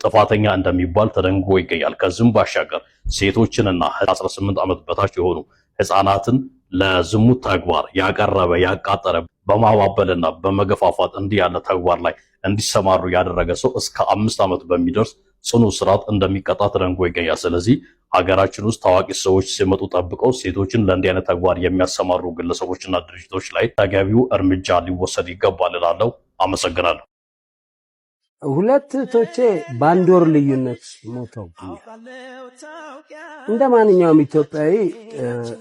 ጥፋተኛ እንደሚባል ተደንግጎ ይገኛል። ከዚህም ባሻገር ሴቶችንና 18 ዓመት በታች የሆኑ ህፃናትን ለዝሙት ተግባር ያቀረበ ያቃጠረ በማባበልና በመገፋፋት እንዲህ ያለ ተግባር ላይ እንዲሰማሩ ያደረገ ሰው እስከ 5 ዓመት በሚደርስ ጽኑ እስራት እንደሚቀጣ ተደንግጎ ይገኛል። ስለዚህ ሀገራችን ውስጥ ታዋቂ ሰዎች ሲመጡ ጠብቀው ሴቶችን ለእንዲህ አይነት ተግባር የሚያሰማሩ ግለሰቦችና ድርጅቶች ላይ ተገቢው እርምጃ ሊወሰድ ይገባል እላለሁ። አመሰግናለሁ። ሁለት እህቶቼ በአንድ ወር ልዩነት ሞተው እንደ ማንኛውም ኢትዮጵያዊ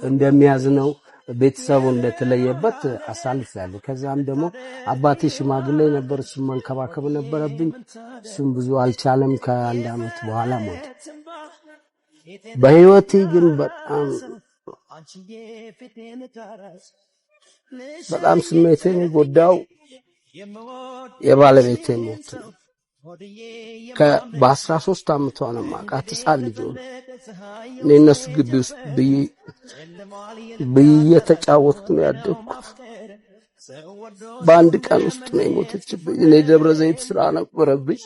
እንደሚያዝነው ቤተሰቡ እንደተለየበት አሳልፌያለሁ። ከዛም ደግሞ አባቴ ሽማግሌ ነበር፣ እሱም መንከባከብ ነበረብኝ። እሱም ብዙ አልቻለም። ከአንድ ዓመት በኋላ ሞተ። በህይወቴ ግን በጣም ስሜቴን ጎዳው የባለቤቴ ሞት ነው። በ13 ዓመቷ ነው ማቃት ሕፃን ልጅ ነው። እኔ እነሱ ግቢ ውስጥ እየተጫወትኩ ነው ያደግኩት። በአንድ ቀን ውስጥ ነው የሞተችብኝ። እኔ ደብረ ዘይት ስራ ነበረብኝ።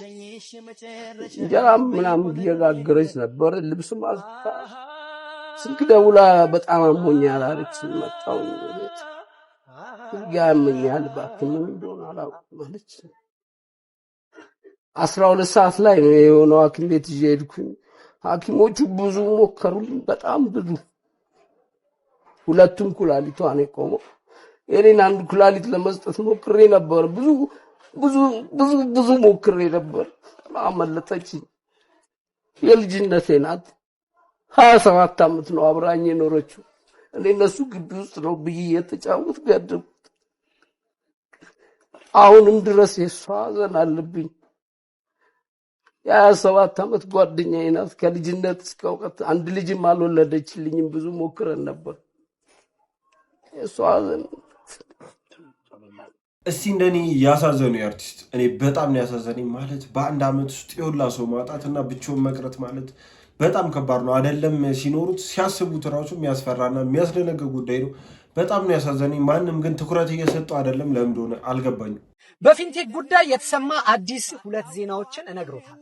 እንጀራም ምናምን እየጋገረች ነበር። ልብስም አልታ ስልክ ደውላ በጣም አሞኛል አለች። መጣሁ ቤት ያመኛል እባክህ ምን እንደሆነ አላውቅም አለች። 12 ሰዓት ላይ ነው የሆነው። ሐኪም ቤት ይዤ ሄድኩኝ። ሐኪሞቹ ብዙ ሞከሩልኝ፣ በጣም ብዙ። ሁለቱም ኩላሊቷ ነው የቆመው። የኔን አንድ ኩላሊት ለመስጠት ሞክሬ ነበር። ብዙ ሞክሬ ነበር። አመለጠችኝ። የልጅነቴ ናት። 27 ዓመት ነው አብራኝ የኖረችው። እኔ እነሱ ግቢ ውስጥ ነው ብዬ የተጫወትኩ ያደግኩት። አሁንም ድረስ የሷ ሐዘን አለብኝ። የ27 ዓመት ጓደኛዬ ናት። ከልጅነት እስከ እውቀት አንድ ልጅም አልወለደችልኝም። ብዙ ሞክረን ነበር። የሷ ሐዘን እስቲ እንደኔ ያሳዘኑ አርቲስት እኔ በጣም ነው ያሳዘነኝ። ማለት በአንድ ዓመት ውስጥ የሁላ ሰው ማጣትና ብቻውን መቅረት ማለት በጣም ከባድ ነው። አይደለም ሲኖሩት ሲያስቡት ራሱ የሚያስፈራና የሚያስደነግጥ ጉዳይ ነው። በጣም ነው ያሳዘነኝ። ማንም ግን ትኩረት እየሰጠው አይደለም። ለምን እንደሆነ አልገባኝም። በፊንቴክ ጉዳይ የተሰማ አዲስ 2 ዜናዎችን እነግሮታል።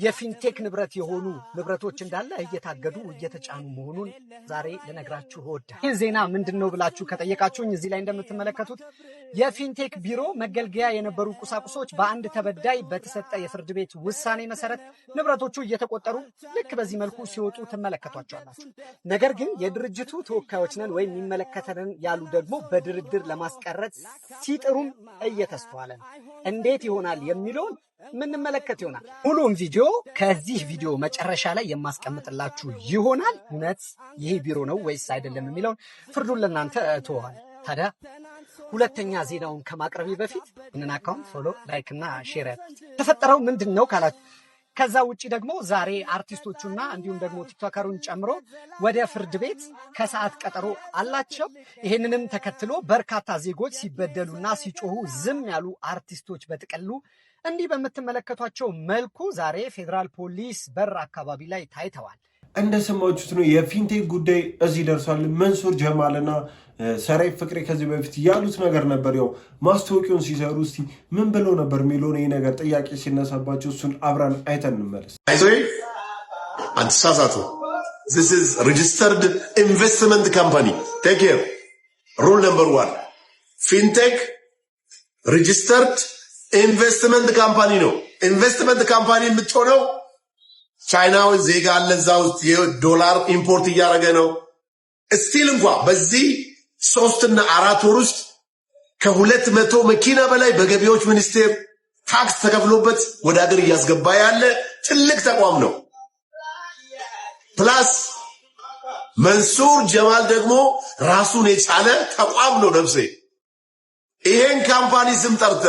የፊንቴክ ንብረት የሆኑ ንብረቶች እንዳለ እየታገዱ እየተጫኑ መሆኑን ዛሬ ልነግራችሁ እወዳለሁ። ይህ ዜና ምንድነው ብላችሁ ከጠየቃችሁኝ እዚህ ላይ እንደምትመለከቱት የፊንቴክ ቢሮ መገልገያ የነበሩ ቁሳቁሶች በአንድ ተበዳይ በተሰጠ የፍርድ ቤት ውሳኔ መሰረት ንብረቶቹ እየተቆጠሩ ልክ በዚህ መልኩ ሲወጡ ትመለከቷቸዋላችሁ። ነገር ግን የድርጅቱ ተወካዮች ነን ወይም የሚመለከተንን ያሉ ደግሞ በድርድር ለማስቀረት ሲጥሩም እየተስተዋለ ነው። እንዴት ይሆናል የሚለውን ምንመለከት ይሆናል። ሙሉውን ቪዲዮ ከዚህ ቪዲዮ መጨረሻ ላይ የማስቀምጥላችሁ ይሆናል። እውነት ይሄ ቢሮ ነው ወይስ አይደለም የሚለውን ፍርዱን ለእናንተ እተዋለሁ። ታዲያ ሁለተኛ ዜናውን ከማቅረቤ በፊት ይህንን አካውንት ፎሎ፣ ላይክ እና ሼር ተፈጠረው ምንድን ነው ካላችሁ ከዛ ውጪ ደግሞ ዛሬ አርቲስቶቹና እንዲሁም ደግሞ ቲክቶከሩን ጨምሮ ወደ ፍርድ ቤት ከሰዓት ቀጠሮ አላቸው። ይህንንም ተከትሎ በርካታ ዜጎች ሲበደሉና ሲጮሁ ዝም ያሉ አርቲስቶች በጥቅሉ እንዲህ በምትመለከቷቸው መልኩ ዛሬ ፌዴራል ፖሊስ በር አካባቢ ላይ ታይተዋል። እንደሰማችሁት ነው የፊንቴክ ጉዳይ እዚህ ደርሷል። መንሱር ጀማልና ሰራይ ፍቅሬ ከዚህ በፊት ያሉት ነገር ነበር። ያው ማስታወቂያውን ሲሰሩ እስቲ ምን ብለው ነበር የሚለውን ይህ ነገር ጥያቄ ሲነሳባቸው እሱን አብረን አይተን እንመለስ። አትሳሳቱ። this is registered investment company. take care. rule number 1 ፊንቴክ registered ኢንቨስትመንት ካምፓኒ ነው። ኢንቨስትመንት ካምፓኒ የምትሆነው ቻይናዊ ዜጋ አለ እዛ ውስጥ የዶላር ኢምፖርት እያደረገ ነው። ስቲል እንኳን በዚህ 3 እና 4 ወር ውስጥ ከ200 መኪና በላይ በገቢዎች ሚኒስቴር ታክስ ተከፍሎበት ወደ ሀገር እያስገባ ያለ ትልቅ ተቋም ነው። ፕላስ መንሱር ጀማል ደግሞ ራሱን የቻለ ተቋም ነው። ነፍሴ ይሄን ካምፓኒ ስም ጠርተ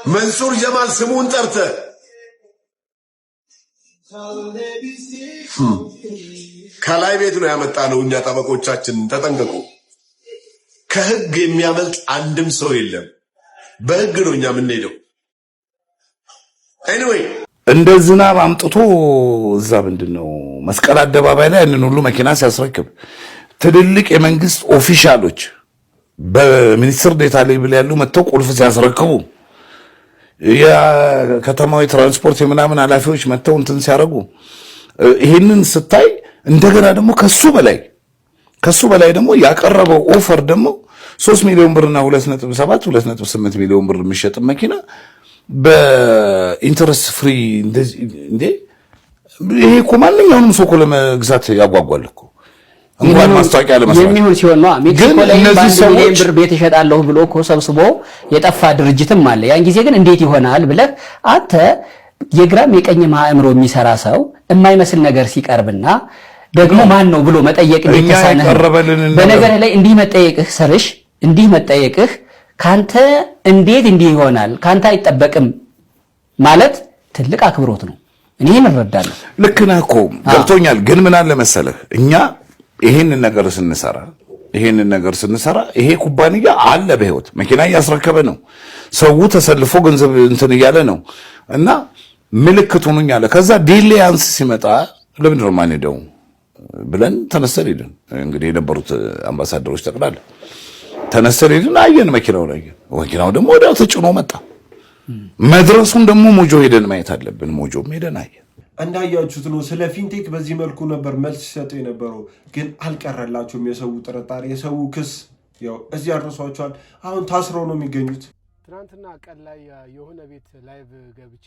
መንሱር ጀማል ስሙን ጠርተ ከላይ ቤት ነው ያመጣ ነው። እኛ ጠበቆቻችን ተጠንቀቁ። ከህግ የሚያመልጥ አንድም ሰው የለም። በህግ ነው እኛ የምንሄደው። ኤኒዌይ እንደ ዝናብ አምጥቶ እዛ ምንድነው መስቀል አደባባይ ላይ እንን ሁሉ መኪና ሲያስረክብ ትልልቅ የመንግስት ኦፊሻሎች በሚኒስትር ዴታ ሌቭል ያሉ መጥተው ቁልፍ ሲያስረክቡ የከተማዊ ትራንስፖርት የምናምን ኃላፊዎች መጥተው እንትን ሲያረጉ ይሄንን ስታይ እንደገና ደግሞ ከሱ በላይ ደግሞ ያቀረበው ኦፈር ደግሞ 3 ሚሊዮን ብርና 2.7 2.8 ሚሊዮን ብር የሚሸጥ መኪና በኢንተረስት ፍሪ እንዴ! ይሄ እኮ ማንኛውንም ሰው እኮ ለመግዛት ያጓጓል እኮ እንኳን ማስታወቂያ ለመስራት የሚሆን ሲሆን ነው። ሜክሲኮ ላይ ሚሊዮን ብር ቤት ይሸጣለሁ ብሎ እኮ ሰብስቦ የጠፋ ድርጅትም አለ። ያን ጊዜ ግን እንዴት ይሆናል ብለህ አንተ የግራም የቀኝም አእምሮ የሚሰራ ሰው የማይመስል ነገር ሲቀርብና ደግሞ ማን ነው ብሎ መጠየቅ እንዲተሳነህ በነገር ላይ እንዲህ መጠየቅህ ካንተ እንዴት እንዲህ ይሆናል ካንተ አይጠበቅም ማለት ትልቅ አክብሮት ነው። እኔ እንረዳለሁ። ልክ ነህ እኮ ገብቶኛል። ግን ምን አለ መሰለህ እኛ ይሄንን ነገር ስንሰራ ይሄ ኩባንያ አለ በህይወት መኪና እያስረከበ ነው። ሰው ተሰልፎ ገንዘብ እንትን እያለ ነው እና ምልክት ሆኖኝ አለ። ከዛ ዲሌያንስ ሲመጣ ለምንድን ነው የማንሄደው ብለን ተነስተን ሄድን። እንግዲህ የነበሩት አምባሳደሮች ጠቅላላ ተነስተን ሄድን። አየን መኪናው ደግሞ ወዲያው ተጭኖ መጣ። መድረሱን ደግሞ ሞጆ ሄደን ማየት አለብን። ሞጆም ሄደን አየን። እንዳያችሁት ነው። ስለ ፊንቴክ በዚህ መልኩ ነበር መልስ ሲሰጡ የነበረው፣ ግን አልቀረላቸውም። የሰው ጥርጣሬ፣ የሰው ክስ ያው እዚህ አድርሷቸዋል። አሁን ታስረው ነው የሚገኙት። ትናንትና ቀን ላይ የሆነ ቤት ላይቭ ገብቼ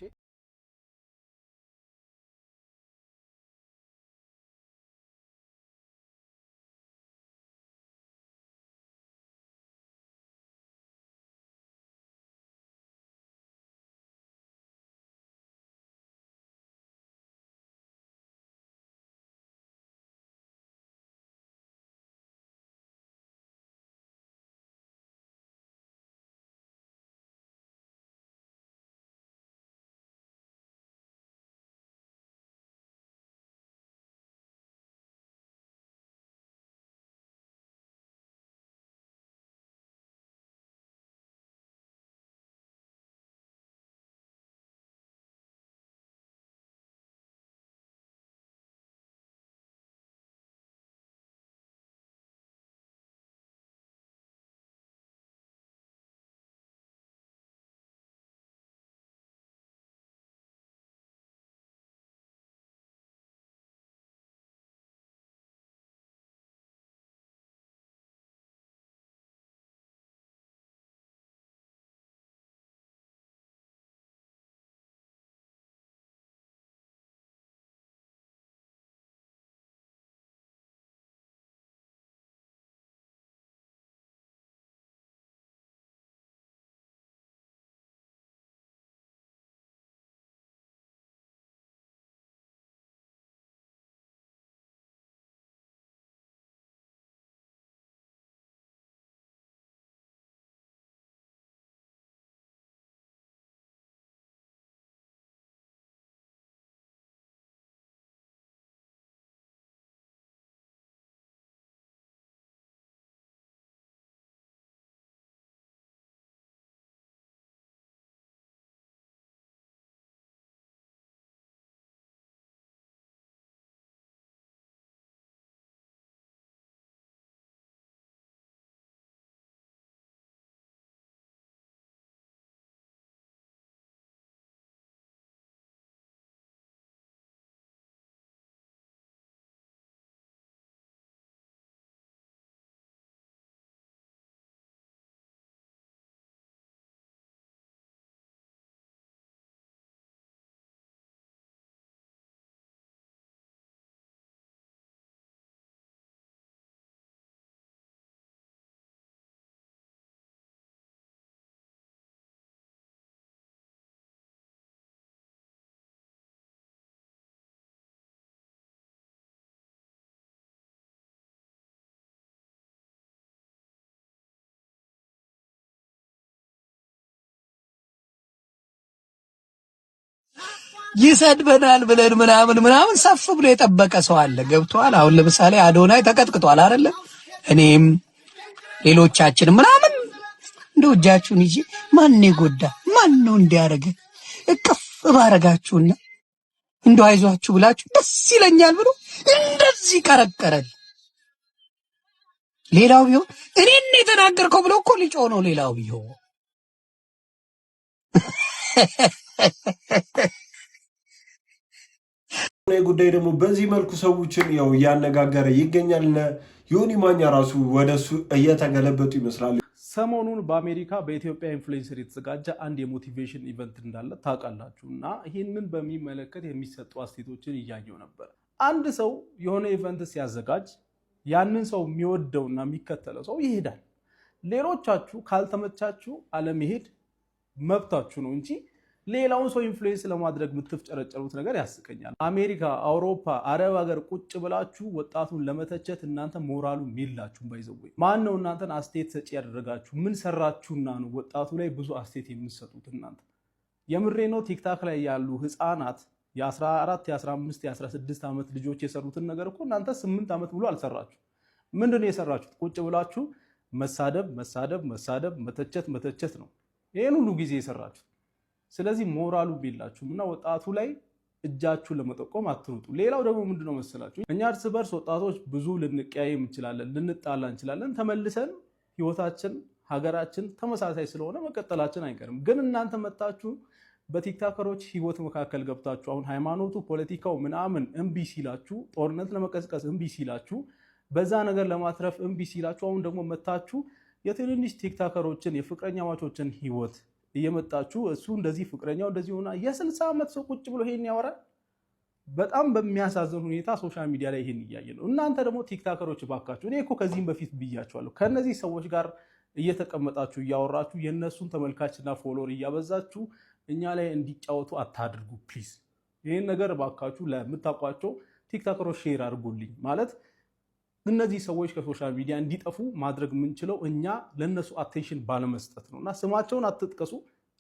ይሰድበናል ብለን ምናምን ሰፍ ብሎ የጠበቀ ሰው አለ። ገብቷል። አሁን ለምሳሌ አዶናይ ተቀጥቅጧል አይደለ? እኔም ሌሎቻችን ምናምን እንደው እጃችሁን ይዤ ማን ይጎዳ ማን ነው እንዲያረገ እቅፍ ባረጋችሁና እንደው አይዟችሁ ብላችሁ ደስ ይለኛል ብሎ እንደዚህ ቀረቀረል። ሌላው ቢሆን እኔን የተናገርከው ብሎ እኮ ሊጮህ ነው። ሌላው ቢሆን ጉዳይ ደግሞ በዚህ መልኩ ሰዎችን ያው እያነጋገረ ይገኛል። ዮኒ ማኛ ራሱ ወደሱ እየተገለበጡ ይመስላል። ሰሞኑን በአሜሪካ በኢትዮጵያ ኢንፍሉዌንሰር የተዘጋጀ አንድ የሞቲቬሽን ኢቨንት እንዳለ ታውቃላችሁ። እና ይህንን በሚመለከት የሚሰጡ አስተያየቶችን እያየው ነበር። አንድ ሰው የሆነ ኢቨንት ሲያዘጋጅ ያንን ሰው የሚወደውና የሚከተለው ሰው ይሄዳል። ሌሎቻችሁ ካልተመቻችሁ አለመሄድ መብታችሁ ነው እንጂ ሌላውን ሰው ኢንፍሉዌንስ ለማድረግ የምትፍጨረጨሩት ነገር ያስቀኛል። አሜሪካ፣ አውሮፓ፣ አረብ ሀገር ቁጭ ብላችሁ ወጣቱን ለመተቸት እናንተ ሞራሉ የላችሁም። ባይዘወይ ማን ነው እናንተን አስተያየት ሰጪ ያደረጋችሁ? ምን ሰራችሁና ነው ወጣቱ ላይ ብዙ አስተያየት የምትሰጡት? እናንተ የምሬ ነው። ቲክታክ ላይ ያሉ ህፃናት የ14 የ15 የ16 ዓመት ልጆች የሰሩትን ነገር እኮ እናንተ 8 ዓመት ብሎ አልሰራችሁ። ምንድነው የሰራችሁት? ቁጭ ብላችሁ መሳደብ መሳደብ መሳደብ መተቸት መተቸት ነው ይሄን ሁሉ ጊዜ የሰራችሁት። ስለዚህ ሞራሉ ቢላችሁም እና ወጣቱ ላይ እጃችሁን ለመጠቆም አትሩጡ። ሌላው ደግሞ ምንድነው መሰላችሁ እኛ እርስ በርስ ወጣቶች ብዙ ልንቀያየም እንችላለን፣ ልንጣላ እንችላለን። ተመልሰን ህይወታችን ሀገራችን ተመሳሳይ ስለሆነ መቀጠላችን አይቀርም። ግን እናንተ መጣችሁ በቲክታከሮች ህይወት መካከል ገብታችሁ አሁን ሃይማኖቱ ፖለቲካው ምናምን እምቢ ሲላችሁ፣ ጦርነት ለመቀስቀስ እምቢ ሲላችሁ፣ በዛ ነገር ለማትረፍ እምቢ ሲላችሁ፣ አሁን ደግሞ መጣችሁ የትንንሽ ቲክታከሮችን የፍቅረኛ ማቾችን ህይወት እየመጣችሁ እሱ እንደዚህ ፍቅረኛው እንደዚህ ሆና የ60 ዓመት ሰው ቁጭ ብሎ ይሄን ያወራል። በጣም በሚያሳዝን ሁኔታ ሶሻል ሚዲያ ላይ ይሄን እያየ ነው። እናንተ ደግሞ ቲክታከሮች ባካችሁ፣ እኔ እኮ ከዚህም በፊት ብያችኋለሁ፣ ከነዚህ ሰዎች ጋር እየተቀመጣችሁ እያወራችሁ የነሱን ተመልካችና ፎሎወር እያበዛችሁ እኛ ላይ እንዲጫወቱ አታድርጉ ፕሊዝ። ይሄን ነገር ባካችሁ ለምታውቋቸው ቲክታከሮች ሼር አድርጉልኝ። ማለት እነዚህ ሰዎች ከሶሻል ሚዲያ እንዲጠፉ ማድረግ የምንችለው እኛ ለነሱ አቴንሽን ባለመስጠት ነው። እና ስማቸውን አትጥቀሱ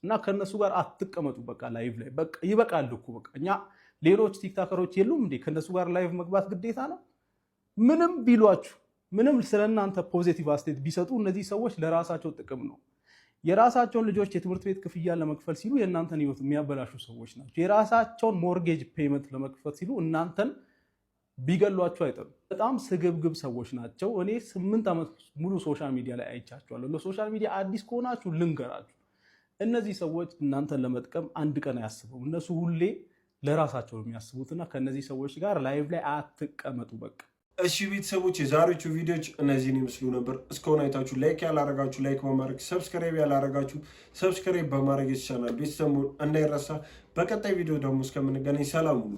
እና ከነሱ ጋር አትቀመጡ። በቃ ላይቭ ላይ በቃ ይበቃል እኮ በቃ እኛ ሌሎች ቲክታከሮች የሉም እንዴ? ከነሱ ጋር ላይቭ መግባት ግዴታ ነው? ምንም ቢሏችሁ ምንም ስለናንተ ፖዚቲቭ አስተያየት ቢሰጡ እነዚህ ሰዎች ለራሳቸው ጥቅም ነው። የራሳቸውን ልጆች የትምህርት ቤት ክፍያ ለመክፈል ሲሉ የእናንተን ህይወት የሚያበላሹ ሰዎች ናቸው። የራሳቸውን ሞርጌጅ ፔመንት ለመክፈል ሲሉ እናንተን ቢገሏችሁ አይጠሩ። በጣም ስግብግብ ሰዎች ናቸው። እኔ 8 ዓመት ሙሉ ሶሻል ሚዲያ ላይ አይቻቸዋለሁ። ለሶሻል ሚዲያ አዲስ ከሆናችሁ ልንገራችሁ፣ እነዚህ ሰዎች እናንተን ለመጥቀም አንድ ቀን አያስቡም። እነሱ ሁሌ ለራሳቸው የሚያስቡትና ከነዚህ ሰዎች ጋር ላይቭ ላይ አትቀመጡ በቃ። እሺ ቤተሰቦች የዛሬዎቹ ቪዲዮዎች እነዚህን ይመስሉ ነበር። እስከሆነ አይታችሁ ላይክ ያላረጋችሁ ላይክ በማድረግ ሰብስክራይብ ያላረጋችሁ ሰብስክራይብ በማድረግ ይቻላል። ቤተሰቡ እንዳይረሳ። በቀጣይ ቪዲዮ ደግሞ እስከምንገናኝ ሰላም ሁኑ።